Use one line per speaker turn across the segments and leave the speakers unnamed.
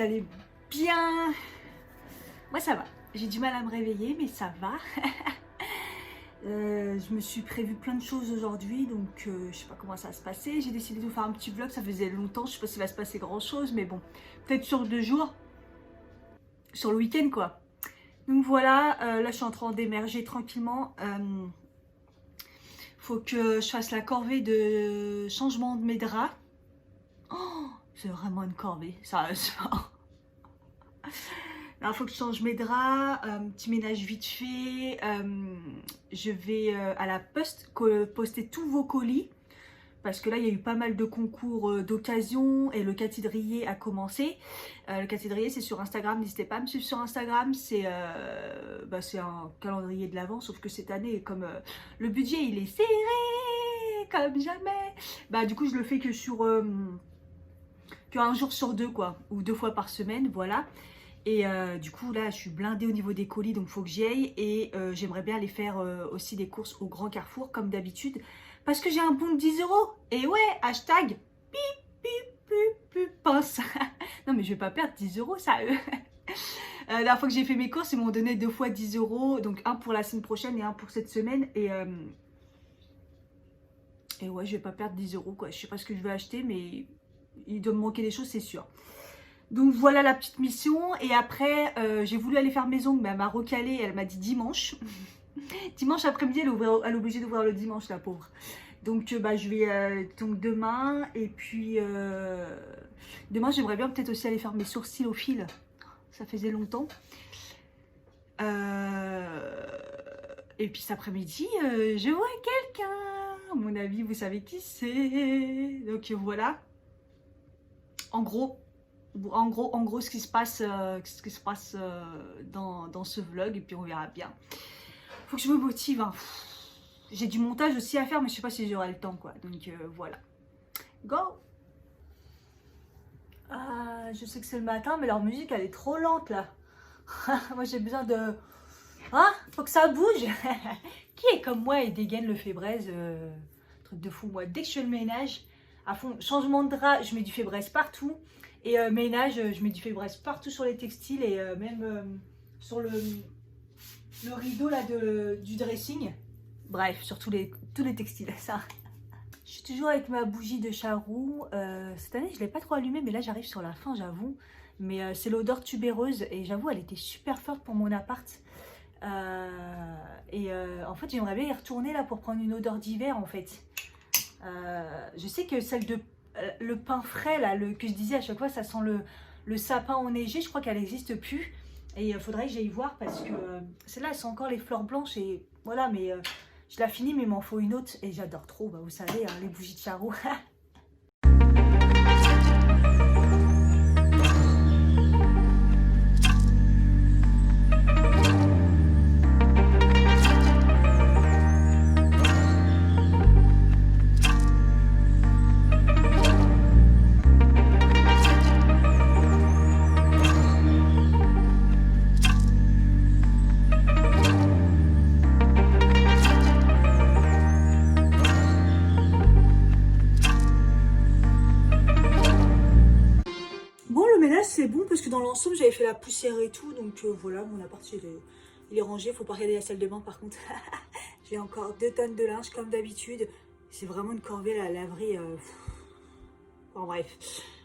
allez bien? Moi ça va, j'ai du mal à me réveiller mais ça va. Je me suis prévu plein de choses aujourd'hui, donc je sais pas comment ça va se passer. J'ai décidé de vous faire un petit vlog, ça faisait longtemps, je sais pas s'il va se passer grand chose, mais bon, peut-être sur 2 jours, sur le week-end quoi. Donc voilà, là je suis en train d'émerger tranquillement. Faut que je fasse la corvée de changement de mes draps. Oh, c'est vraiment une corvée, sérieusement. Alors, il faut que je change mes draps, petit ménage vite fait. Je vais à la poste poster tous vos colis. Parce que là, il y a eu pas mal de concours d'occasion et le cathédrier a commencé. Le cathédrier, c'est sur Instagram. N'hésitez pas à me suivre sur Instagram. C'est un calendrier de l'Avent. Sauf que cette année, comme le budget, il est serré comme jamais. Bah, du coup, je le fais que sur... qu'un jour sur 2, quoi. Ou 2 fois par semaine, voilà. Et du coup là je suis blindée au niveau des colis, donc il faut que j'y aille. Et j'aimerais bien aller faire aussi des courses au Grand Carrefour comme d'habitude, parce que j'ai un bon de 10 €. Et ouais, hashtag pip pip pip pip pense. Non mais je vais pas perdre 10 € ça. La dernière fois que j'ai fait mes courses, ils m'ont donné 2 fois 10 €, donc un pour la semaine prochaine et un pour cette semaine. Et ouais, je vais pas perdre 10 € quoi. Je sais pas ce que je vais acheter, mais il doit me manquer des choses, c'est sûr. Donc voilà la petite mission. Et après j'ai voulu aller faire mes ongles, mais elle m'a recalé, elle m'a dit dimanche. Dimanche après-midi, elle est obligée d'ouvrir le dimanche, la pauvre. Donc je vais donc demain. Et puis demain j'aimerais bien peut-être aussi aller faire mes sourcils au fil. Ça faisait longtemps. Et puis cet après-midi je vois quelqu'un. À mon avis vous savez qui c'est. Donc voilà. En gros ce qui se passe, dans ce vlog, et puis on verra bien. Faut que je me motive, hein. J'ai du montage aussi à faire, mais je sais pas si j'aurai le temps, quoi. Donc voilà. Go! Je sais que c'est le matin, mais leur musique, elle est trop lente, là. Moi, j'ai besoin de... Hein? Faut que ça bouge. Qui est comme moi et dégaine le fébraise? Truc de fou, moi. Dès que je fais le ménage, à fond, changement de drap, je mets du fébraise partout. Et ménage, je mets du fébraise partout sur les textiles et même sur le rideau là du dressing. Bref, sur tous les textiles, ça. Je suis toujours avec ma bougie de charroux. Cette année, je ne l'ai pas trop allumée, mais là, j'arrive sur la fin, j'avoue. Mais c'est l'odeur tubéreuse et j'avoue, elle était super forte pour mon appart. En fait, j'aimerais bien y retourner là pour prendre une odeur d'hiver, en fait. Je sais que celle de le pain frais là, que je disais à chaque fois, ça sent le sapin enneigé, je crois qu'elle n'existe plus. Et il faudrait que j'aille voir parce que celle-là, elle sent encore les fleurs blanches. Et voilà, mais je la finis, mais il m'en faut une autre. Et j'adore trop, bah, vous savez, hein, les bougies de charroux. C'est bon parce que dans l'ensemble j'avais fait la poussière et tout, donc voilà, mon appart il est rangé. Faut pas regarder la salle de bain par contre. J'ai encore 2 tonnes de linge comme d'habitude. C'est vraiment une corvée la laverie. Bon bref,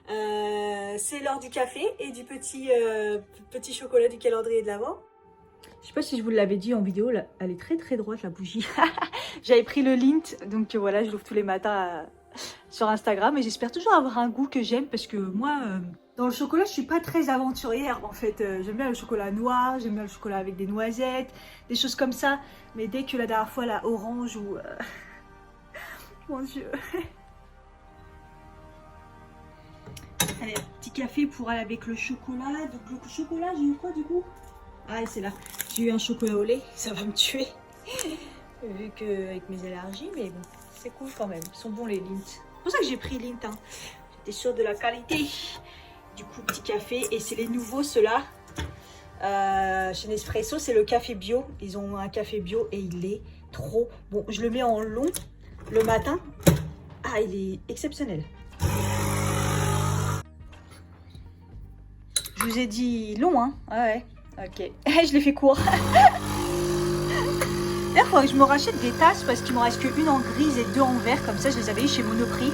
c'est l'heure du café et du petit chocolat du calendrier de l'Avent. Je sais pas si je vous l'avais dit en vidéo, là, elle est très très droite la bougie. J'avais pris le Lindt, donc voilà, je l'ouvre tous les matins sur Instagram et j'espère toujours avoir un goût que j'aime parce que moi, dans le chocolat, je suis pas très aventurière en fait. J'aime bien le chocolat noir, j'aime bien le chocolat avec des noisettes, des choses comme ça. Mais dès que la dernière fois, la orange ou... Mon Dieu. Allez, petit café pour aller avec le chocolat. Donc le chocolat, j'ai eu quoi du coup? Ah, c'est là. J'ai eu un chocolat au lait, ça va me tuer. Vu que avec mes allergies, mais bon, c'est cool quand même. Ils sont bons les Lindt. C'est pour ça que j'ai pris Lindt. Hein. J'étais sûre de la qualité. Du coup, petit café. Et c'est les nouveaux, ceux-là. Chez Nespresso, c'est le café bio. Ils ont un café bio et il est trop bon. Je le mets en long le matin. Ah, il est exceptionnel. vous ai dit long, hein. Ah ouais, ok. Je l'ai fait court. D'ailleurs, il faudrait que je me rachète des tasses parce qu'il m'en reste qu'une en grise et deux en vert. Comme ça, je les avais eu chez Monoprix.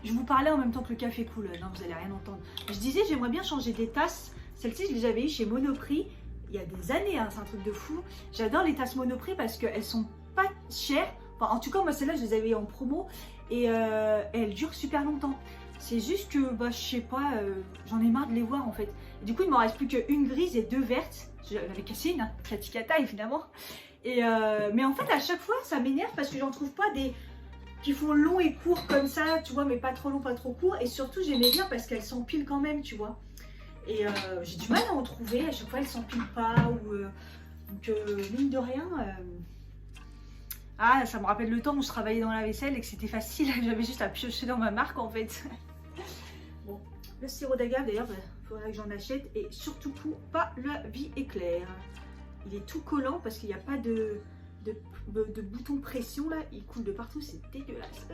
Je vous parlais en même temps que le café coule. Non, vous allez rien entendre. Je disais, j'aimerais bien changer des tasses. Celles-ci, je les avais eues chez Monoprix il y a des années. Hein, c'est un truc de fou. J'adore les tasses Monoprix parce qu'elles sont pas chères. Enfin, en tout cas, moi, celles-là, je les avais en promo. Et elles durent super longtemps. C'est juste que, bah, je sais pas, j'en ai marre de les voir en fait. Et du coup, il m'en reste plus qu'une grise et deux vertes. J'avais cassé une, hein, Katikata évidemment. Et mais en fait, à chaque fois, ça m'énerve parce que j'en trouve pas des qui font long et court comme ça, tu vois, mais pas trop long, pas trop court. Et surtout, j'aimais bien parce qu'elles s'empilent quand même, tu vois. Et j'ai du mal à en trouver. À chaque fois, elles s'empilent pas. Donc, mine de rien. Ah, ça me rappelle le temps où je travaillais dans la vaisselle et que c'était facile. J'avais juste à piocher dans ma marque en fait. Bon, le sirop d'agave d'ailleurs, il faudrait que j'en achète. Et surtout pas la vie éclair. Il est tout collant parce qu'il n'y a pas de bouton pression là. Il coule de partout, c'est dégueulasse.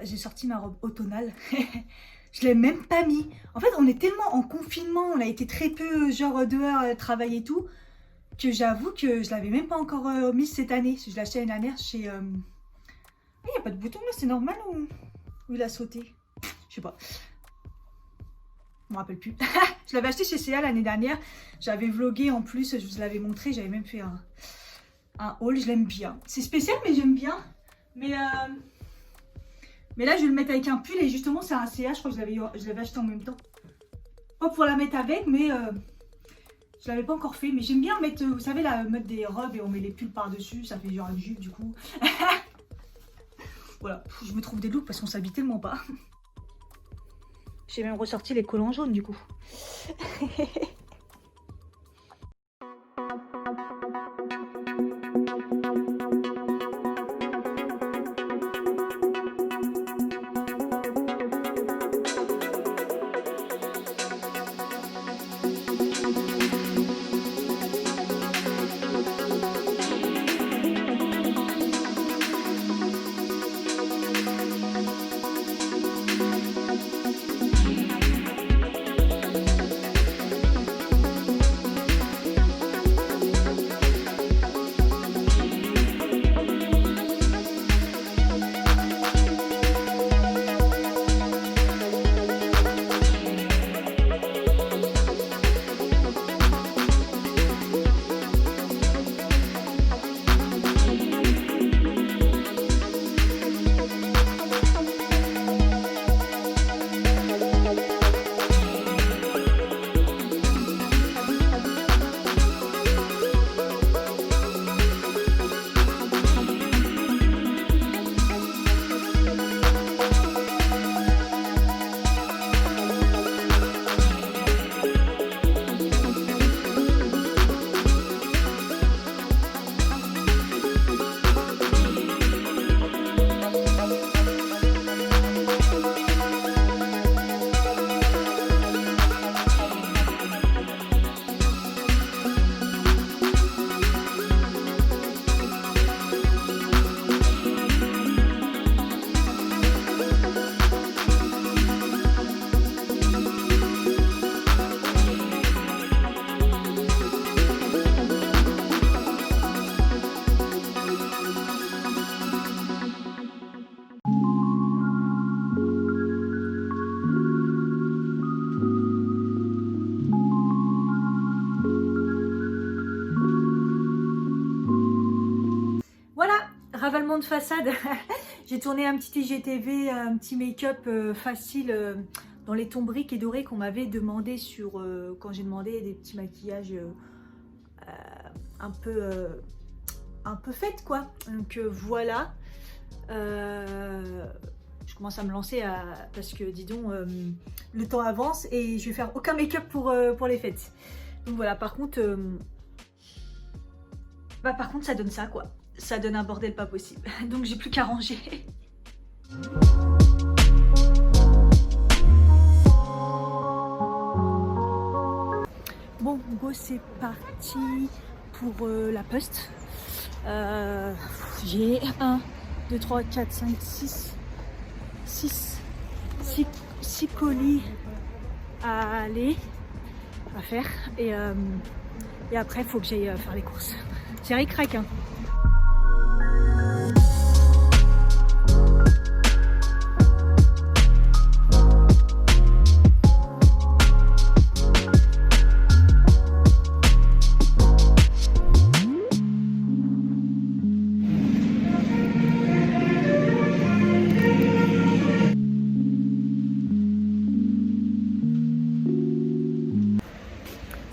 J'ai sorti ma robe automnale. Je l'ai même pas mis. En fait, on est tellement en confinement, on a été très peu genre dehors travailler et tout, que j'avoue que je l'avais même pas encore mise cette année. Je l'ai acheté l'année dernière chez... Il n'y a pas de bouton là, c'est normal ou il a sauté? Je sais pas. Je me rappelle plus. Je l'avais acheté chez CA l'année dernière. J'avais vlogué en plus, je vous l'avais montré. J'avais même fait un haul. Je l'aime bien. C'est spécial, mais j'aime bien. Mais là, je vais le mettre avec un pull et justement, c'est un CA. Je crois que je l'avais acheté en même temps. Pas pour la mettre avec, mais je l'avais pas encore fait. Mais j'aime bien mettre, vous savez, là, mettre des robes et on met les pulls par-dessus. Ça fait genre une jupe du coup. Voilà, je me trouve des looks parce qu'on s'habille tellement pas. J'ai même ressorti les collants jaunes du coup. Ravalement de façade. J'ai tourné un petit IGTV, un petit make-up facile dans les tons briques et dorés qu'on m'avait demandé sur quand j'ai demandé des petits maquillages un peu faite quoi. Donc voilà. Je commence à me lancer parce que dis donc le temps avance et je vais faire aucun make-up pour les fêtes. Donc voilà, par contre ça donne ça quoi. Ça donne un bordel pas possible. Donc j'ai plus qu'à ranger. Bon, go, c'est parti pour la poste. J'ai 1, 2, 3, 4, 5, 6 colis à aller, à faire. Et après, il faut que j'aille faire les courses. C'est ric-rac, hein.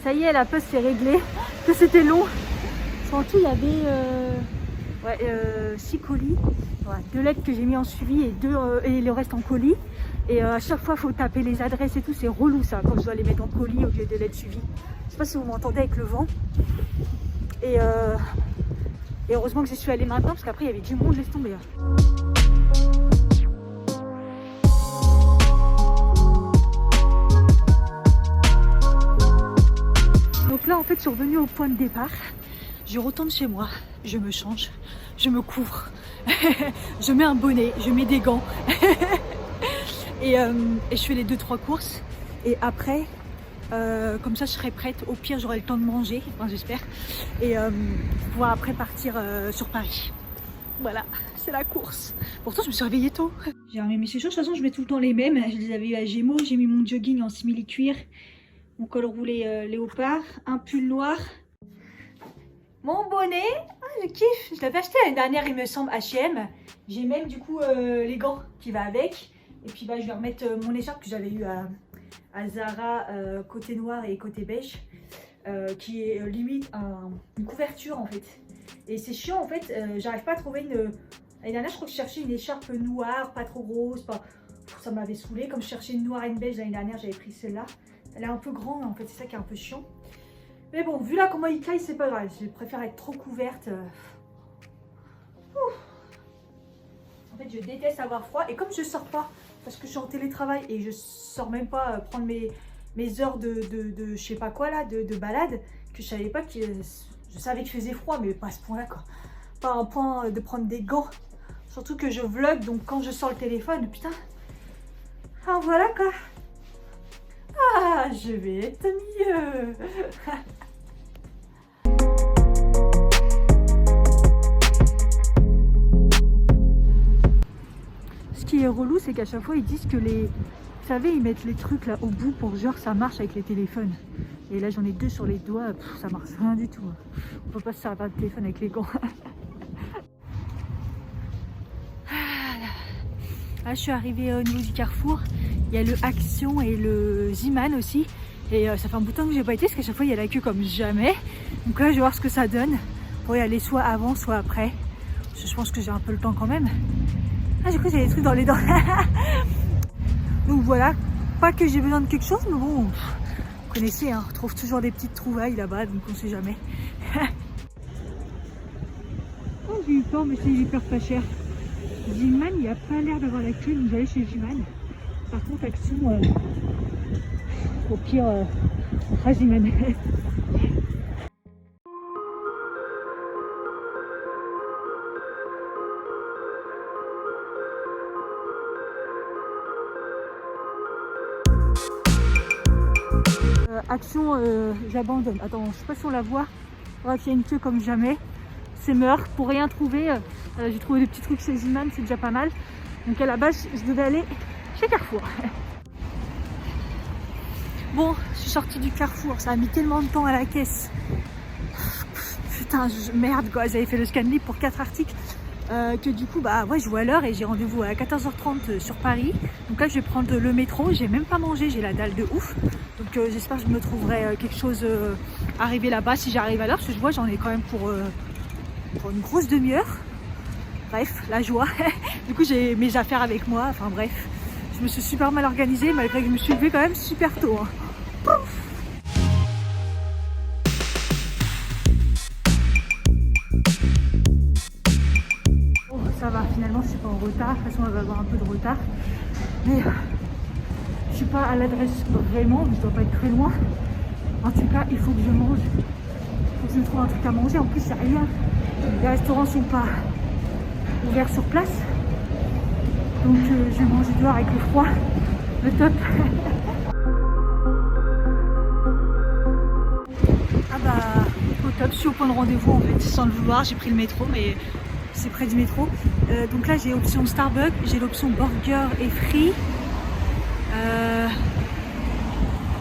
Ça y est, la poste est réglée, que c'était long. En tout, il y avait 6 colis, 2 lettres que j'ai mis en suivi et le reste en colis. Et à chaque fois, il faut taper les adresses et tout, c'est relou ça, quand je dois les mettre en colis au lieu de lettres suivies. Je sais pas si vous m'entendez avec le vent. Et heureusement que j'y suis allée maintenant, parce qu'après, il y avait du monde, laisse tomber. Donc là en fait je suis revenue au point de départ, je retourne chez moi, je me change, je me couvre, je mets un bonnet, je mets des gants et je fais les 2-3 courses et après comme ça je serai prête, au pire j'aurai le temps de manger, enfin j'espère, et pouvoir après partir sur Paris. Voilà, c'est la course. Pourtant je me suis réveillée tôt. J'ai remis mes chaussures, de toute façon je mets tout le temps les mêmes, je les avais eu à Gémeaux, j'ai mis mon jogging en simili-cuir. Mon col roulé léopard, un pull noir, mon bonnet, je kiffe, je l'avais acheté l'année dernière il me semble H&M, j'ai même du coup les gants qui va avec, et puis je vais remettre mon écharpe que j'avais eu à Zara côté noir et côté beige, qui est limite une couverture en fait, et c'est chiant en fait, j'arrive pas à trouver une... L'année dernière je crois que je cherchais une écharpe noire, pas trop grosse, ça m'avait saoulé, comme je cherchais une noire et une beige l'année dernière j'avais pris celle-là. Elle est un peu grande en fait, c'est ça qui est un peu chiant. Mais bon, vu là comment il caille, c'est pas grave. Je préfère être trop couverte. En fait, je déteste avoir froid. Et comme je sors pas, parce que je suis en télétravail et je sors même pas prendre mes heures de je sais pas quoi là, de balade, que je savais pas que... Je savais qu'il faisait froid, mais pas à ce point-là quoi. Pas un point de prendre des gants. Surtout que je vlog, donc quand je sors le téléphone, putain. Ah voilà quoi. Ah, je vais être mieux. Ce qui est relou, c'est qu'à chaque fois, ils disent que les... Vous savez, ils mettent les trucs là au bout pour genre ça marche avec les téléphones. Et là, j'en ai 2 sur les doigts, ça marche rien du tout. On peut pas se servir de téléphone avec les gants. Là, je suis arrivée au niveau du carrefour. Il y a le Action et le Ziman aussi. Et ça fait un bout de temps que j'ai pas été parce qu'à chaque fois il y a la queue comme jamais. Donc là je vais voir ce que ça donne pour y aller soit avant soit après. Je pense que j'ai un peu le temps quand même. Ah j'ai cru qu'il y avait des trucs dans les dents. Donc voilà, pas que j'ai besoin de quelque chose mais bon, vous connaissez, hein, on trouve toujours des petites trouvailles là-bas donc on sait jamais. Oh j'ai eu peur mais c'est hyper pas cher. Ziman il n'y a pas l'air d'avoir la queue, vous allez chez Ziman. Par contre, Action, au pire, on fera Ziman. Action, j'abandonne. Attends, je sais pas si on la voit. Il faudra qu'il y ait une queue comme jamais. C'est mort. Pour rien trouver, j'ai trouvé des petits trucs chez Ziman, c'est déjà pas mal. Donc à la base, je devais aller chez Carrefour. Bon, je suis sortie du Carrefour, ça a mis tellement de temps à la caisse. Putain, merde quoi, j'avais fait le scan libre pour 4 articles. Que du coup, ouais, je vois l'heure et j'ai rendez-vous à 14h30 sur Paris. Donc là, je vais prendre le métro, j'ai même pas mangé, j'ai la dalle de ouf. Donc j'espère que je me trouverai quelque chose arrivé là-bas si j'arrive à l'heure, parce que je vois j'en ai quand même pour une grosse demi-heure. Bref, la joie. Du coup j'ai mes affaires avec moi, enfin bref. Je me suis super mal organisée malgré que je me suis levée quand même super tôt. Hein. Pouf. Oh, ça va, finalement je suis pas en retard. De toute façon on va avoir un peu de retard. Mais je suis pas à l'adresse vraiment, je dois pas être très loin. En tout cas, il faut que je mange. Il faut que je me trouve un truc à manger. En plus, il n'y a rien. Les restaurants ne sont pas ouverts sur place. Donc je vais manger dehors avec le froid. Le top. Ah bah au top, je suis au point de rendez-vous en fait, sans le vouloir. J'ai pris le métro, mais c'est près du métro. Donc là j'ai option Starbucks, j'ai l'option burger et free.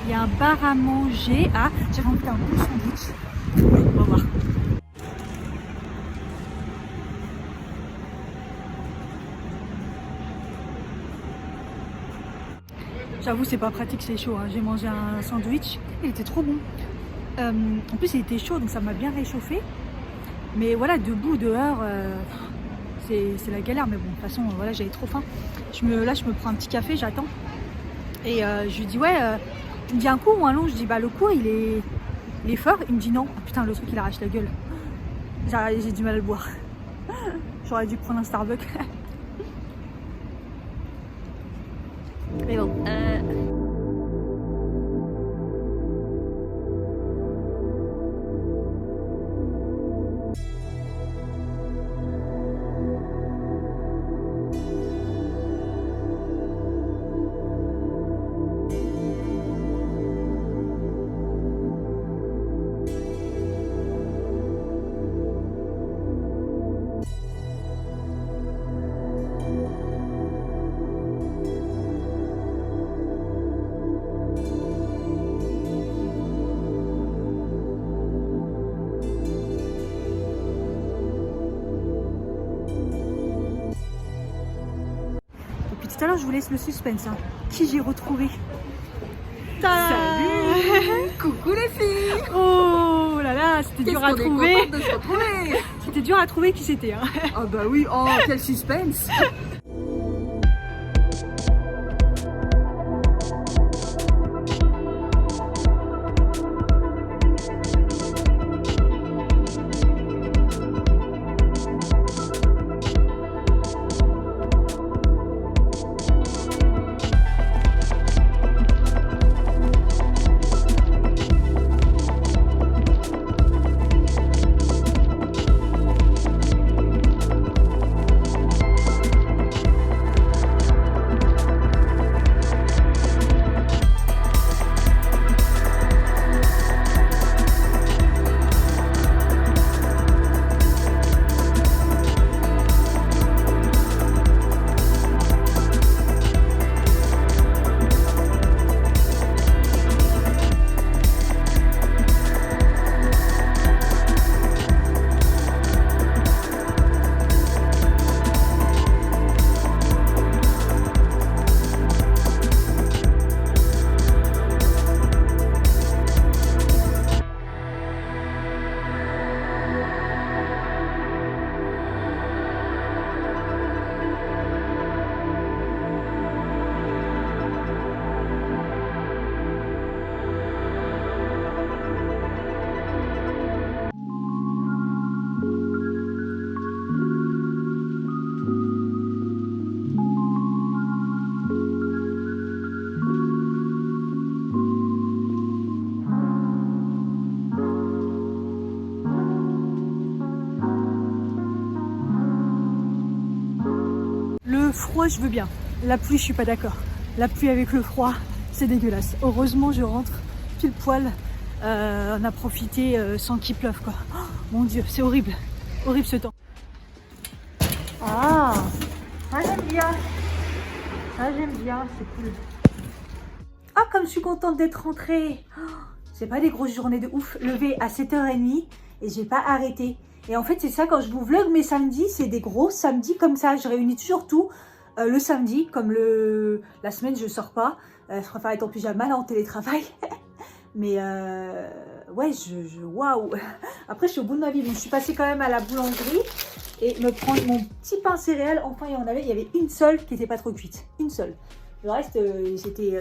Il y a un bar à manger. Ah, j'avais envie d'un bon sandwich. On va voir. J'avoue, c'est pas pratique, c'est chaud. Hein. J'ai mangé un sandwich, il était trop bon. En plus, il était chaud, donc ça m'a bien réchauffé. Mais voilà, debout, dehors, c'est la galère. Mais bon, de toute façon, voilà, j'avais trop faim. Là, je me prends un petit café, j'attends. Et je lui dis, ouais, il me dit un coup ou un long. Je dis, bah, le coup, il est fort. Il me dit non. Oh, putain, le truc, il arrache la gueule. J'ai du mal à le boire. J'aurais dû prendre un Starbucks. Mais bon. Tout à l'heure, je vous laisse le suspense. Hein. Qui j'ai retrouvé?
Salut. Coucou les filles.
Oh là là, c'était dur à trouver. C'était dur à trouver qui c'était. Hein.
Ah bah oui, oh quel suspense.
Froid, je veux bien. La pluie, je suis pas d'accord. La pluie avec le froid, c'est dégueulasse. Heureusement, je rentre pile poil. On a profité sans qu'il pleuve, quoi. Oh, mon Dieu, c'est horrible. Horrible ce temps. Ah, ça j'aime bien. Ça j'aime bien, c'est cool. Ah, comme je suis contente d'être rentrée. Oh, c'est pas des grosses journées de ouf. Levé à 7h30 et j'ai pas arrêté. Et en fait, c'est ça, quand je vous vlog mes samedis, c'est des gros samedis comme ça. Je réunis toujours tout le samedi, comme la semaine, je sors pas. Je préfère être en pyjama là en télétravail. Mais ouais, waouh. Après, je suis au bout de ma vie. Donc, je suis passée quand même à la boulangerie et me prendre mon petit pain céréales. Enfin, il y avait une seule qui n'était pas trop cuite. Une seule. Le reste, il s'était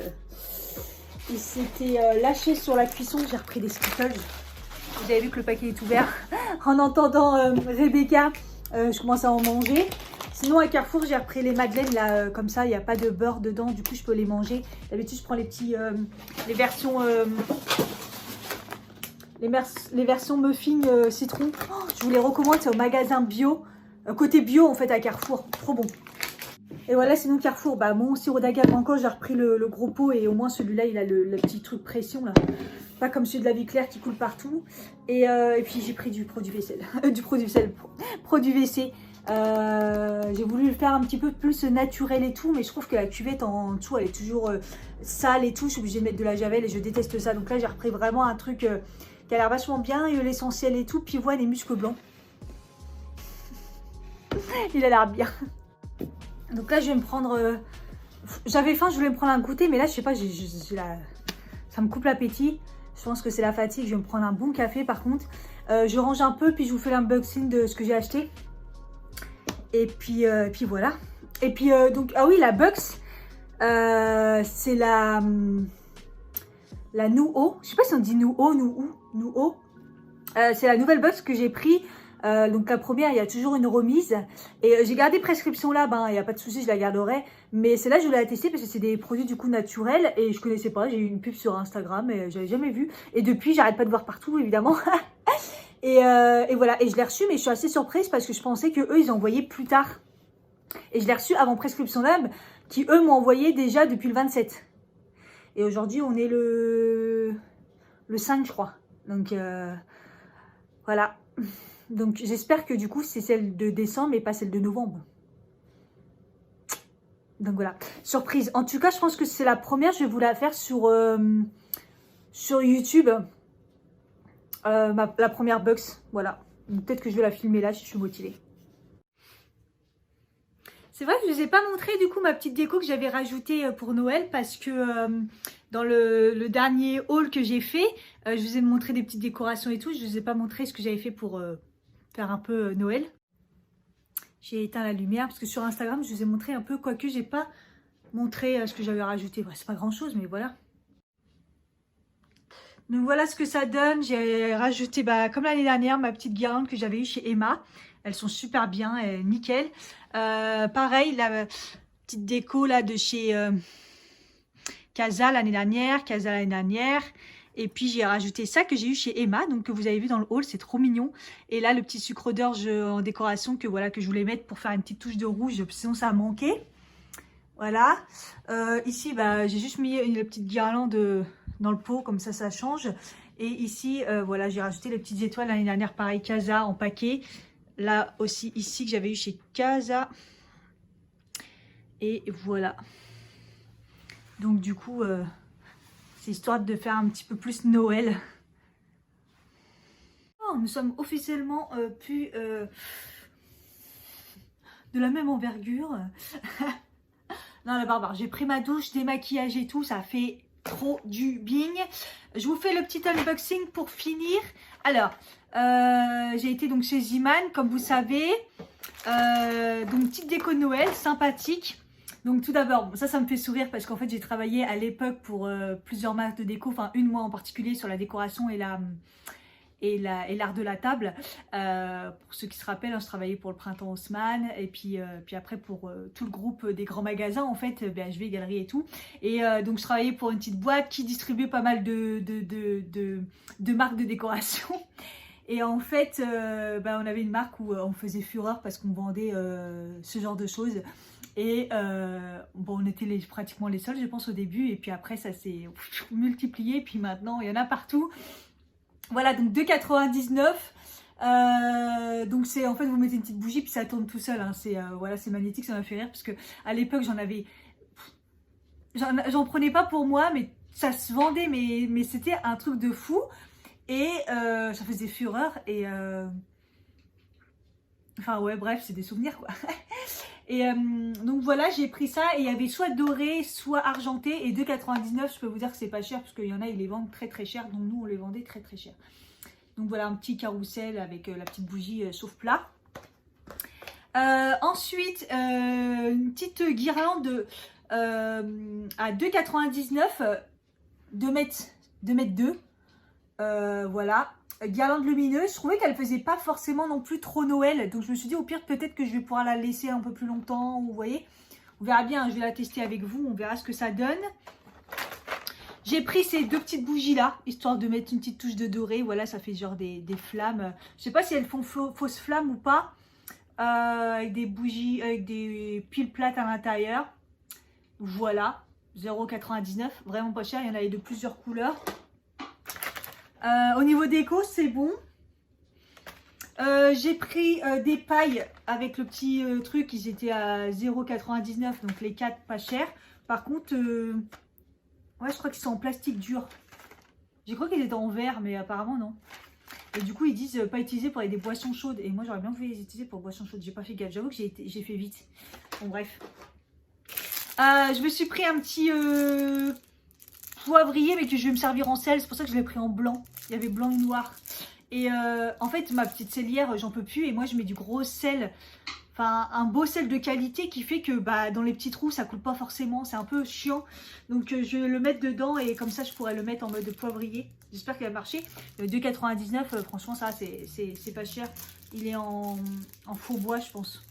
lâché sur la cuisson. J'ai repris des Skittles. Vous avez vu que le paquet est ouvert. En entendant Rebecca, je commence à en manger. Sinon, à Carrefour, j'ai repris les madeleines là, comme ça, il n'y a pas de beurre dedans. Du coup, je peux les manger. D'habitude, je prends les versions, les versions muffins citron. Oh, je vous les recommande, c'est au magasin bio. Côté bio, en fait, à Carrefour. Trop bon. Et voilà, sinon Carrefour, bah, mon sirop d'agave encore, j'ai repris le gros pot et au moins celui-là, il a le petit truc pression là. Pas comme celui de la vie claire qui coule partout. Et puis j'ai pris du produit vaisselle. Produit WC. J'ai voulu le faire un petit peu plus naturel et tout, mais je trouve que la cuvette en dessous, elle est toujours sale et tout. Je suis obligée de mettre de la javel et je déteste ça. Donc là, j'ai repris vraiment un truc qui a l'air vachement bien, l'essentiel et tout. Pivoine et muscles blancs. Il a l'air bien. Donc là, je vais me prendre... J'avais faim, je voulais me prendre un goûter, mais là, je sais pas, ça me coupe l'appétit. Je pense que c'est la fatigue. Je vais me prendre un bon café, par contre. Je range un peu, puis je vous fais l'unboxing de ce que j'ai acheté. Et puis voilà. Et puis, donc, ah oui, la box, c'est la Nuo. Je sais pas si on dit Nuo. C'est la nouvelle box que j'ai pris. Donc la première, il y a toujours une remise. Et j'ai gardé prescription là, ben il n'y a pas de souci, je la garderai. Mais celle-là, je voulais la tester parce que c'est des produits du coup naturels. Et je connaissais pas, j'ai eu une pub sur Instagram et j'avais jamais vu. Et depuis, j'arrête pas de voir partout, évidemment. et voilà, et je l'ai reçu, mais je suis assez surprise parce que je pensais que eux ils envoyaient plus tard. Et je l'ai reçu avant Prescription Lab, qui eux m'ont envoyé déjà depuis le 27. Et aujourd'hui, on est le 5, je crois. Donc voilà. Donc j'espère que du coup c'est celle de décembre et pas celle de novembre. Donc voilà, surprise. En tout cas, je pense que c'est la première. Je vais vous la faire sur YouTube. La première box, voilà. Peut-être que je vais la filmer là si je suis motivée. C'est vrai que je ne vous ai pas montré du coup ma petite déco que j'avais rajoutée pour Noël parce que dans le dernier haul que j'ai fait, je vous ai montré des petites décorations et tout. Je ne vous ai pas montré ce que j'avais fait pour faire un peu Noël. J'ai éteint la lumière parce que sur Instagram, je vous ai montré un peu, quoique j'ai pas montré ce que j'avais rajouté. Bref, c'est pas grand chose, mais voilà. Donc voilà ce que ça donne. J'ai rajouté, comme l'année dernière, ma petite guirlande que j'avais eue chez Emma. Elles sont super bien, nickel. Pareil, la petite déco là de chez Casa l'année dernière. Et puis j'ai rajouté ça que j'ai eu chez Emma, donc que vous avez vu dans le haul, c'est trop mignon. Et là, le petit sucre d'orge en décoration que je voulais mettre pour faire une petite touche de rouge, sinon ça a manqué. Voilà. Ici, j'ai juste mis une petite guirlande dans le pot, comme ça change. Et ici, voilà, j'ai rajouté les petites étoiles l'année dernière, pareil, Casa en paquet. Là aussi, ici, que j'avais eu chez Casa. Et voilà. Donc du coup, c'est histoire de faire un petit peu plus Noël. Oh, nous sommes officiellement plus de la même envergure. Non, la barbare. J'ai pris ma douche, démaquillage et tout. Ça fait trop du bien. Je vous fais le petit unboxing pour finir. Alors, j'ai été donc chez Ziman, comme vous savez. Donc, petite déco de Noël, sympathique. Donc, tout d'abord, ça me fait sourire parce qu'en fait, j'ai travaillé à l'époque pour plusieurs marques de déco. Enfin, une moi en particulier sur la décoration et l'art de la table. Pour ceux qui se rappellent, je travaillais pour le Printemps Haussmann et puis après pour tout le groupe des grands magasins en fait, BHV, Galerie et tout. Et donc je travaillais pour une petite boîte qui distribuait pas mal de marques de décoration. Et en fait, on avait une marque où on faisait fureur parce qu'on vendait ce genre de choses. Et on était pratiquement les seuls, je pense, au début. Et puis après, ça s'est multiplié. Puis maintenant, il y en a partout. Voilà, donc 2,99. Donc c'est en fait vous mettez une petite bougie puis ça tourne tout seul. Hein. Voilà, c'est magnétique, ça m'a fait rire parce que à l'époque j'en prenais pas pour moi, mais ça se vendait, mais c'était un truc de fou et ça faisait fureur et enfin ouais bref c'est des souvenirs quoi. Et donc voilà, j'ai pris ça et il y avait soit doré, soit argenté et 2,99 €. Je peux vous dire que c'est pas cher parce qu'il y en a, ils les vendent très très cher. Donc nous, on les vendait très très cher. Donc voilà, un petit carrousel avec la petite bougie chauffe plat. Ensuite, une petite guirlande à 2,99 €, 2 mètres 2. Voilà, guirlande lumineuse. Je trouvais qu'elle faisait pas forcément non plus trop Noël. Donc je me suis dit au pire peut-être que je vais pouvoir la laisser un peu plus longtemps. Vous voyez, on verra bien, hein, je vais la tester avec vous. On verra ce que ça donne. J'ai pris ces deux petites bougies là, histoire de mettre une petite touche de doré. Voilà, ça fait genre des flammes. Je sais pas si elles font fausses flammes ou pas. Avec des bougies, avec des piles plates à l'intérieur. Voilà, 0,99 €, vraiment pas cher. Il y en avait de plusieurs couleurs. Au niveau déco, c'est bon. J'ai pris des pailles avec le petit truc. Ils étaient à 0,99 €, donc les 4 pas cher. Par contre, ouais, je crois qu'ils sont en plastique dur. J'ai cru qu'ils étaient en verre, mais apparemment non. Et du coup, ils disent pas utiliser pour des boissons chaudes. Et moi, j'aurais bien voulu les utiliser pour boissons chaudes. J'ai pas fait gaffe. J'avoue que j'ai fait vite. Bon, bref. Je me suis pris un petit poivrier, mais que je vais me servir en sel. C'est pour ça que je l'ai pris en blanc. Il y avait blanc et noir. Et en fait, ma petite sellière, j'en peux plus. Et moi, je mets du gros sel. Enfin, un beau sel de qualité qui fait que bah, dans les petits trous, ça coule pas forcément. C'est un peu chiant. Donc, je vais le mettre dedans et comme ça, je pourrais le mettre en mode poivrier. J'espère qu'il va marcher. 2,99 €, franchement, ça, c'est pas cher. Il est en faux bois, je pense.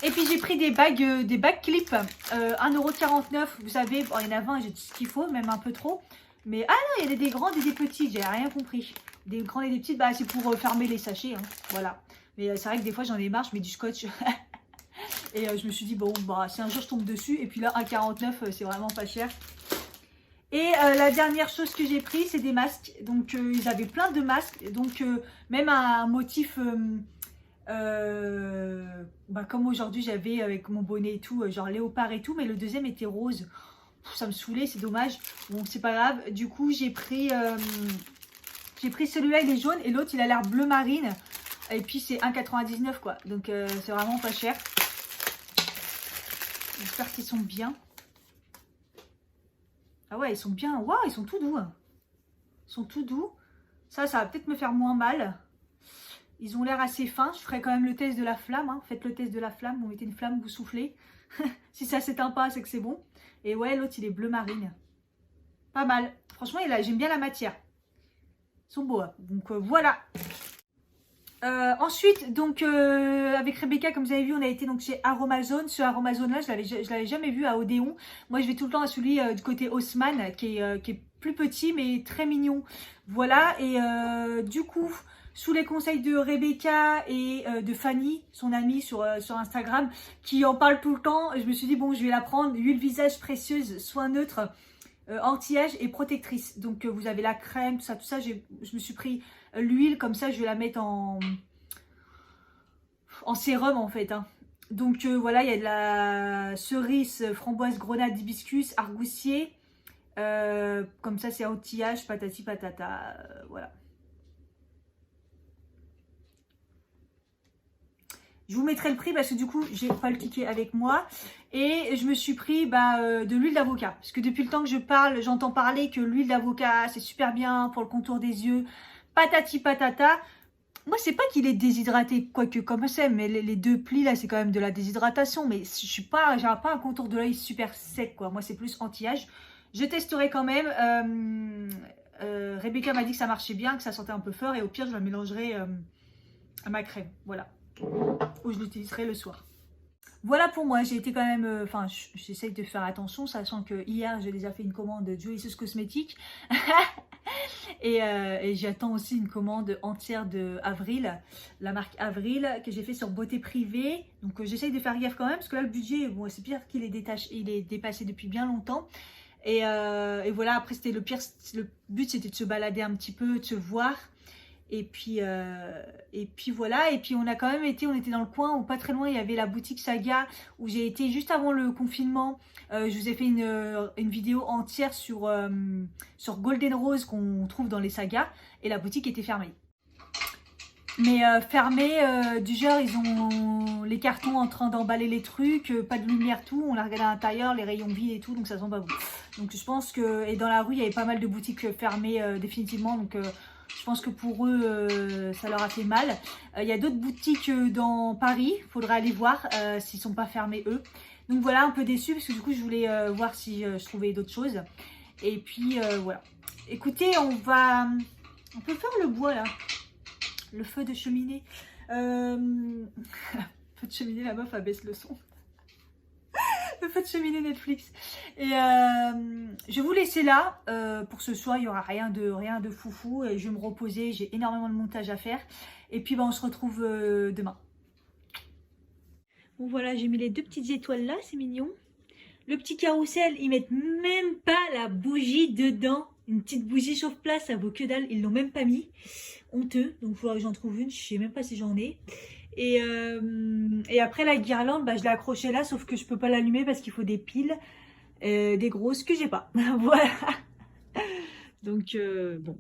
Et puis, j'ai pris des bagues clips. 1,49 €. Vous savez, bon, il y en a 20, j'ai tout ce qu'il faut, même un peu trop. Mais, ah non, il y a des grandes et des petites. J'ai rien compris. Des grandes et des petites, bah, c'est pour fermer les sachets. Hein, voilà. Mais c'est vrai que des fois, j'en ai marre, je mets du scotch. Et je me suis dit, bon, bah, si un jour je tombe dessus. Et puis là, 1,49 €, c'est vraiment pas cher. Et la dernière chose que j'ai pris, c'est des masques. Donc, ils avaient plein de masques. Donc, même un motif, bah, comme aujourd'hui, j'avais avec mon bonnet et tout, genre léopard et tout. Mais le deuxième était rose. Pff, ça me saoulait, c'est dommage. Bon, c'est pas grave. Du coup, j'ai pris celui-là, il est jaune. Et l'autre, il a l'air bleu marine. Et puis, c'est 1,99 € quoi. Donc, c'est vraiment pas cher. J'espère qu'ils sont bien. Ah ouais, ils sont bien. Waouh, ils sont tout doux. Ils sont tout doux. Ça va peut-être me faire moins mal. Ils ont l'air assez fins. Je ferai quand même le test de la flamme. Hein. Faites le test de la flamme. Vous mettez une flamme, vous soufflez. Si ça s'éteint pas, c'est que c'est bon. Et ouais, l'autre, il est bleu marine. Pas mal. Franchement, j'aime bien la matière. Ils sont beaux. Hein. Donc voilà. Ensuite, donc avec Rebecca, comme vous avez vu, on a été donc chez Aromazone. Ce Aromazone là, je l'avais jamais vu à Odéon. Moi, je vais tout le temps à celui du côté Haussmann, qui est plus petit mais très mignon. Voilà. Et du coup, sous les conseils de Rebecca et de Fanny, son amie sur Instagram, qui en parle tout le temps, je me suis dit bon, je vais la prendre. Huile visage précieuse, soin neutre, anti-âge et protectrice. Donc vous avez la crème, tout ça. Je me suis pris l'huile, comme ça je vais la mettre en sérum en fait. Hein. Donc voilà, il y a de la cerise, framboise, grenade, hibiscus, argousier. Comme ça c'est anti-âge, patati patata. Voilà. Je vous mettrai le prix parce que du coup, j'ai pas le ticket avec moi. Et je me suis pris de l'huile d'avocat. Parce que depuis le temps que je parle, j'entends parler que l'huile d'avocat, c'est super bien pour le contour des yeux. Patati patata. Moi, c'est pas qu'il est déshydraté, quoique comme c'est, mais les deux plis là, c'est quand même de la déshydratation. Mais j'ai pas un contour de l'œil super sec, quoi. Moi, c'est plus anti-âge. Je testerai quand même. Rebecca m'a dit que ça marchait bien, que ça sentait un peu fort. Et au pire, je la mélangerai à ma crème. Voilà. Ou je l'utiliserai le soir. Voilà pour moi, j'ai été quand même, j'essaye de faire attention, sachant que hier j'ai déjà fait une commande de Joyce's Cosmetics et j'attends aussi une commande entière de Avril, la marque Avril, que j'ai fait sur Beauté Privée. Donc j'essaye de faire gaffe quand même, parce que là le budget, bon, c'est pire qu'il est dépassé depuis bien longtemps. Et voilà, après c'était le pire, le but c'était de se balader un petit peu, de se voir. Et puis voilà, et puis on a quand même été, on était dans le coin où pas très loin il y avait la boutique Saga où j'ai été juste avant le confinement. Je vous ai fait une vidéo entière sur Golden Rose qu'on trouve dans les sagas et la boutique était fermée. Mais fermé, du genre ils ont les cartons en train d'emballer les trucs, pas de lumière, tout, on la regarde à l'intérieur, les rayons vides et tout, donc ça sent pas bon. Donc je pense que, et dans la rue il y avait pas mal de boutiques fermées définitivement, donc je pense que pour eux ça leur a fait mal. Il y a d'autres boutiques dans Paris, faudra aller voir s'ils sont pas fermés eux. Donc voilà, un peu déçue parce que du coup je voulais voir si je trouvais d'autres choses. Et puis voilà. Écoutez, on peut faire le bois là. Le feu de cheminée. Feu de cheminée, la meuf abaisse le son. Le feu de cheminée Netflix. Et je vais vous laisser là. Pour ce soir, il n'y aura rien de foufou. Et je vais me reposer. J'ai énormément de montage à faire. Et puis, on se retrouve demain. Bon, voilà, j'ai mis les 2 petites étoiles là. C'est mignon. Le petit carrousel, ils mettent même pas la bougie dedans. Une petite bougie chauffe-place, ça vaut que dalle. Ils l'ont même pas mis. Honteux. Donc il faudra que j'en trouve une. Je sais même pas si j'en ai. Et après la guirlande, je l'ai accrochée là. Sauf que je peux pas l'allumer parce qu'il faut des piles. Des grosses que j'ai pas. Voilà. Donc bon.